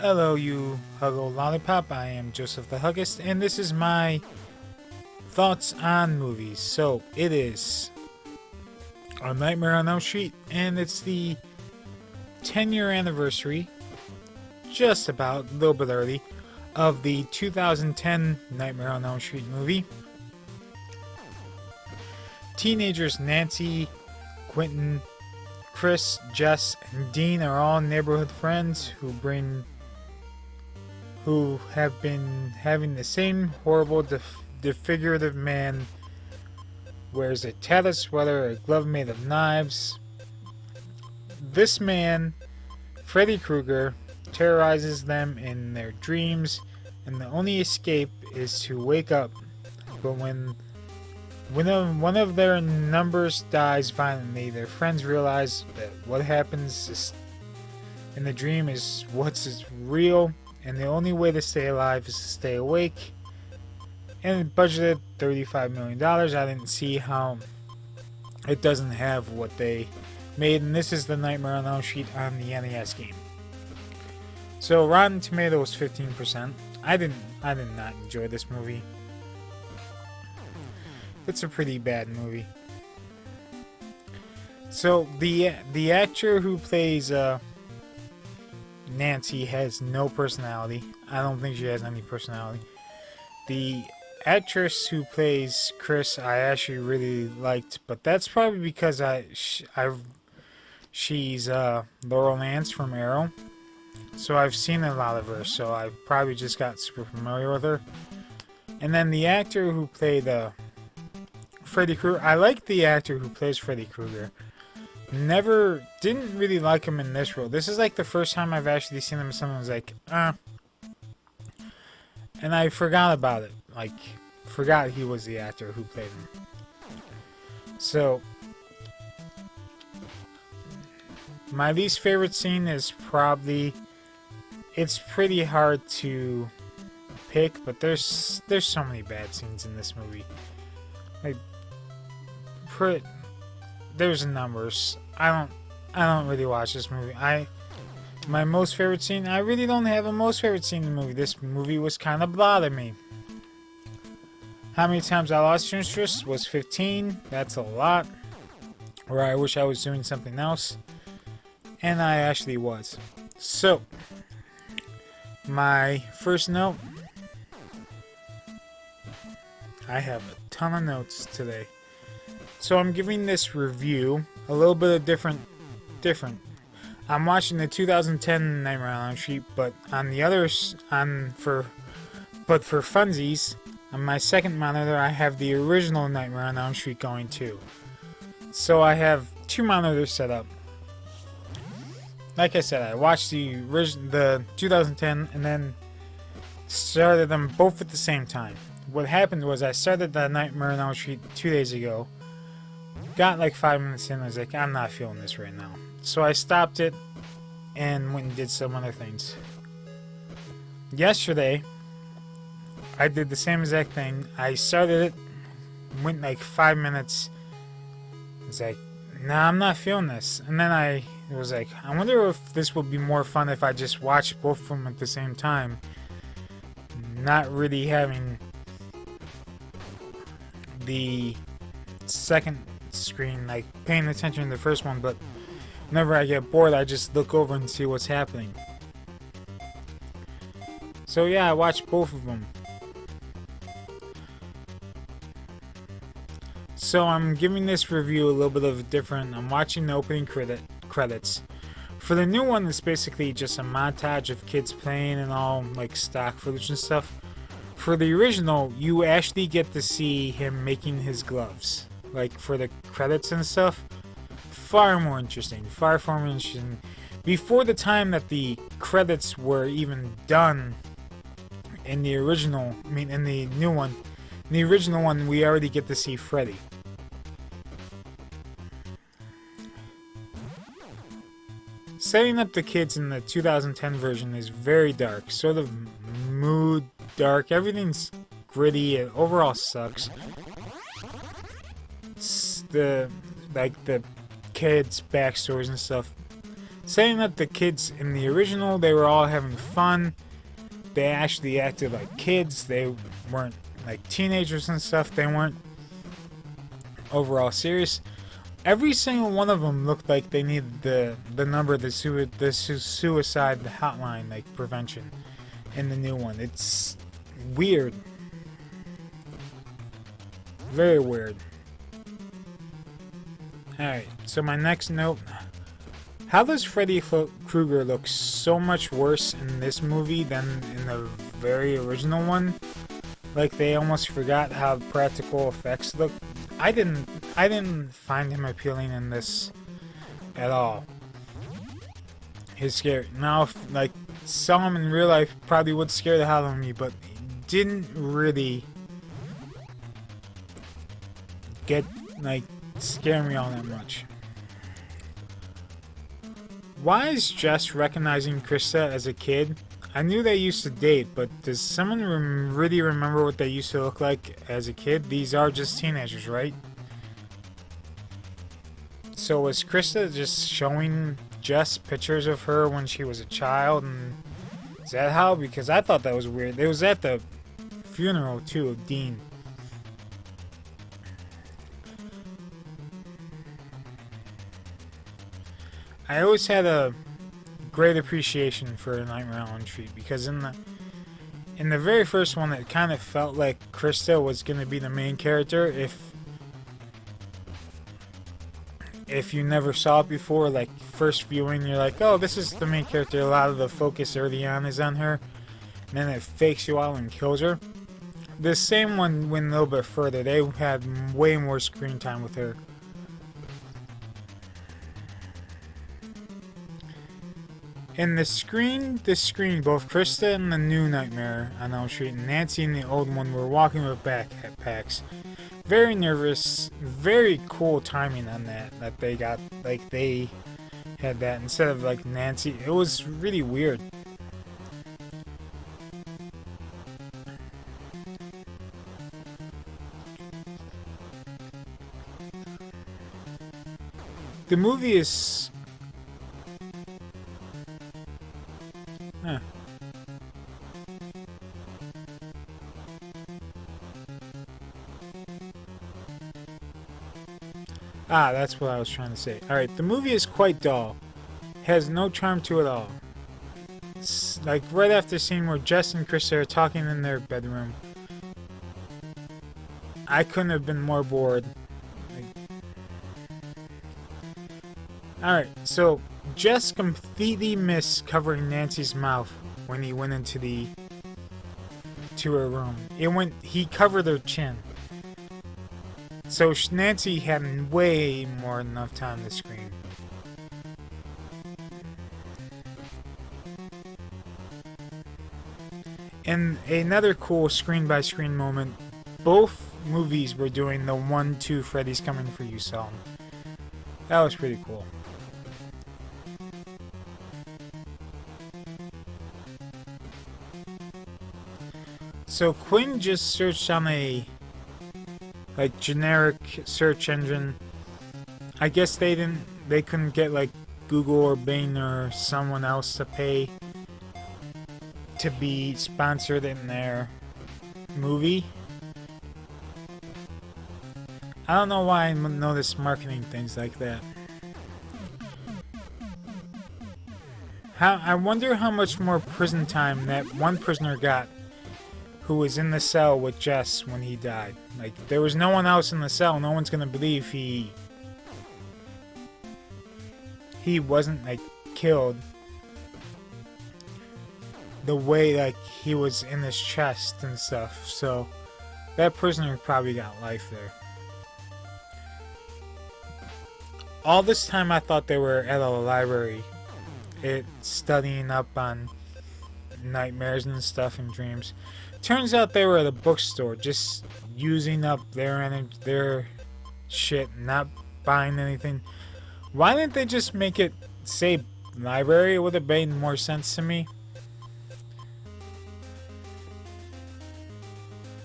Hello, you Huggo Lollipop. I am Joseph the Huggist, and this is my thoughts on movies. So, it is A Nightmare on Elm Street, and it's the 10-year anniversary, just about, a little bit early, of the 2010 Nightmare on Elm Street movie. Teenagers Nancy, Quentin, Chris, Jess, and Dean are all neighborhood friends who have been having the same horrible disfigurative man wears a tattered sweater, a glove made of knives. This man, Freddy Krueger, terrorizes them in their dreams, and the only escape is to wake up. But when one of their numbers dies violently, their friends realize that what happens in the dream is what's real, and the only way to stay alive is to stay awake. And it budgeted $35 million. I didn't see how it doesn't have what they made, and this is the Nightmare on Elm Street on the NES game. So Rotten Tomatoes 15%. I did not enjoy this movie. It's a pretty bad movie. So the actor who plays Nancy has no personality. I don't think she has any personality. The actress who plays Chris, I actually really liked, but that's probably because she's Laurel Lance from Arrow, so I've seen a lot of her. So I probably just got super familiar with her. And then the actor who played Freddy Krueger, I like the actor who plays Freddy Krueger. Didn't really like him in this role. This is like the first time I've actually seen him. Someone was like, and I forgot about it. Like, forgot he was the actor who played him. So, my least favorite scene is probably, it's pretty hard to pick, but there's so many bad scenes in this movie. Like, there's numbers. I don't really watch this movie. My most favorite scene, I really don't have a most favorite scene in the movie. This movie was kind of blah to me. How many times I lost interest was 15. That's a lot. Or I wish I was doing something else. And I actually was. So, my first note. I have a ton of notes today. So I'm giving this review a little bit of different. I'm watching the 2010 Nightmare on Elm Street, but on the others, for funsies, on my second monitor I have the original Nightmare on Elm Street going too. So I have two monitors set up. Like I said, I watched the 2010 and then started them both at the same time. What happened was I started the Nightmare on Elm Street 2 days ago. Got like 5 minutes in, I was like, I'm not feeling this right now. So I stopped it and went and did some other things. Yesterday, I did the same exact thing. I started it, went like 5 minutes. It's like, nah, I'm not feeling this. And then I was like, I wonder if this would be more fun if I just watched both of them at the same time. Not really having the second screen, like paying attention to the first one, but whenever I get bored, I just look over and see what's happening. So yeah, I watched both of them. So I'm giving this review a little bit of different. I'm watching the opening credits. For the new one, it's basically just a montage of kids playing and all like stock footage and stuff. For the original, you actually get to see him making his gloves. Like for the credits and stuff. Far more interesting. Far more interesting. Before the time that the credits were even done in the original, in the new one, in the original one, we already get to see Freddy. Setting up the kids in the 2010 version is very dark. Sort of mood dark. Everything's gritty. It overall sucks. The kids' backstories and stuff. Setting up the kids in the original, they were all having fun. They actually acted like kids. They weren't like teenagers and stuff. They weren't overall serious. Every single one of them looked like they needed the number, the suicide hotline, like prevention, in the new one. It's weird, very weird. All right, so my next note: how does Freddy Krueger look so much worse in this movie than in the very original one? Like they almost forgot how practical effects look. I didn't find him appealing in this at all. He's scary. Now, if, like, saw him in real life, probably would scare the hell out of me, but didn't really get, like, scare me all that much. Why is Jess recognizing Krista as a kid? I knew they used to date, but does someone really remember what they used to look like as a kid? These are just teenagers, right? So was Krista just showing Jess pictures of her when she was a child? And is that how? Because I thought that was weird. It was at the funeral, too, of Dean. I always had a great appreciation for Nightmare on Elm Street because in the very first one, it kind of felt like Krista was going to be the main character. If you never saw it before, like first viewing, you're like, oh, this is the main character. A lot of the focus early on is on her, and then it fakes you out and kills her. The same one went a little bit further. They had way more screen time with her. In the screen, both Krista and the new Nightmare on Elm Street and Nancy and the old one were walking with backpacks. Very nervous, very cool timing on that they got, like they had that instead of like Nancy. It was really weird. The movie is... Huh. Ah, that's what I was trying to say. Alright, the movie is quite dull. Has no charm to it all. It's like right after the scene where Jess and Krista are talking in their bedroom. I couldn't have been more bored. Alright, so Jess completely missed covering Nancy's mouth when he went into her room. He covered her chin. So Nancy had way more than enough time to scream. And another cool screen-by-screen moment, both movies were doing the 1-2 Freddy's Coming For You song. That was pretty cool. So Quinn just searched on a like generic search engine. I guess they couldn't get like Google or Bing or someone else to pay to be sponsored in their movie. I don't know why I notice marketing things like that. I wonder how much more prison time that one prisoner got who was in the cell with Jess when he died. Like, there was no one else in the cell. No one's gonna believe he wasn't, like, killed the way, like, he was in his chest and stuff. So, that prisoner probably got life there. All this time I thought they were at a library. Studying up on nightmares and stuff and dreams. Turns out they were at a bookstore, just using up their shit, not buying anything. Why didn't they just make it say library? It would have made more sense to me.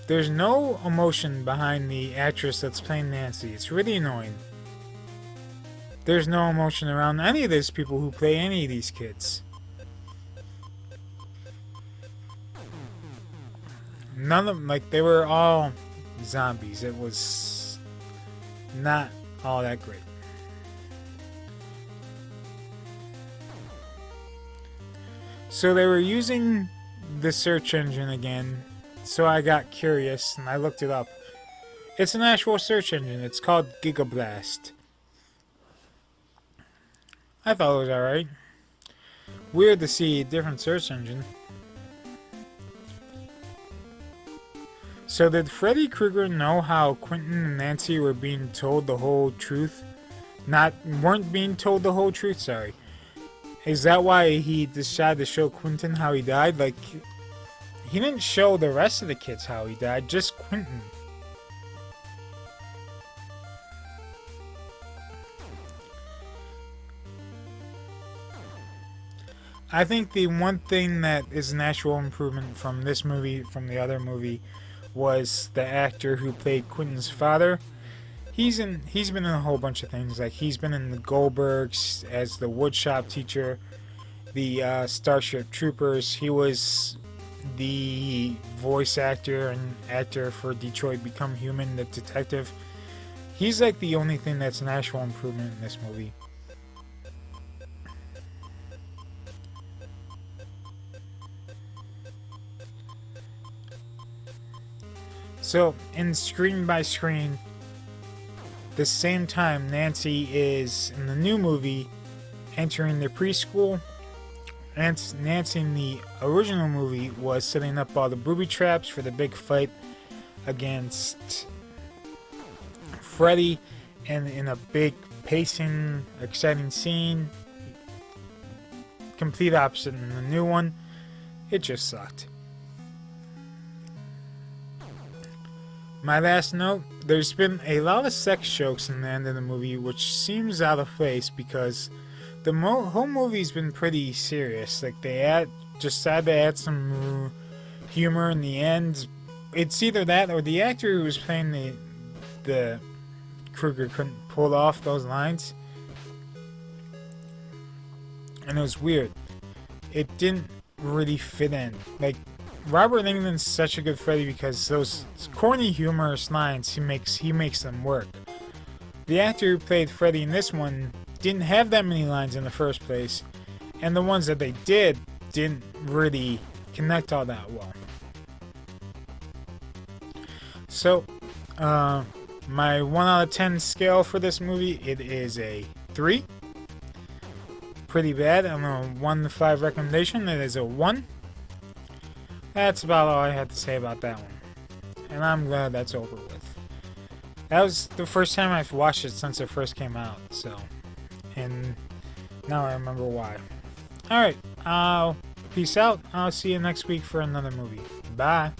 There's no emotion behind the actress that's playing Nancy. It's really annoying. There's no emotion around any of these people who play any of these kids. None of them, like, they were all zombies. It was not all that great. So they were using the search engine again, so I got curious and I looked it up. It's an actual search engine. It's called Gigablast. I thought it was alright. Weird to see a different search engine. So did Freddy Krueger know how Quentin and Nancy were being told the whole truth? Weren't being told the whole truth, sorry. Is that why he decided to show Quentin how he died? Like, he didn't show the rest of the kids how he died, just Quentin. I think the one thing that is an actual improvement from this movie, from the other movie, was the actor who played Quentin's father. He's been in a whole bunch of things. Like, he's been in the Goldbergs as the woodshop teacher, the Starship Troopers. He was the voice actor and actor for Detroit Become Human, the detective. He's like the only thing that's an actual improvement in this movie. So, in screen by screen, the same time Nancy is, in the new movie, entering the preschool, and Nancy in the original movie was setting up all the booby traps for the big fight against Freddy, and in a big, pacing, exciting scene. Complete opposite in the new one. It just sucked. My last note, there's been a lot of sex jokes in the end of the movie, which seems out of place because the whole movie's been pretty serious. Like, they decided to add some humor in the end. It's either that or the actor who was playing the Krueger couldn't pull off those lines. And it was weird. It didn't really fit in. Like, Robert Englund's such a good Freddy because those corny, humorous lines, he makes them work. The actor who played Freddy in this one didn't have that many lines in the first place, and the ones that they didn't really connect all that well. So, my 1 out of 10 scale for this movie, it is a 3. Pretty bad. On a 1 to 5 recommendation, it is a 1. That's about all I had to say about that one. And I'm glad that's over with. That was the first time I've watched it since it first came out, so. And now I remember why. Alright, peace out. I'll see you next week for another movie. Bye.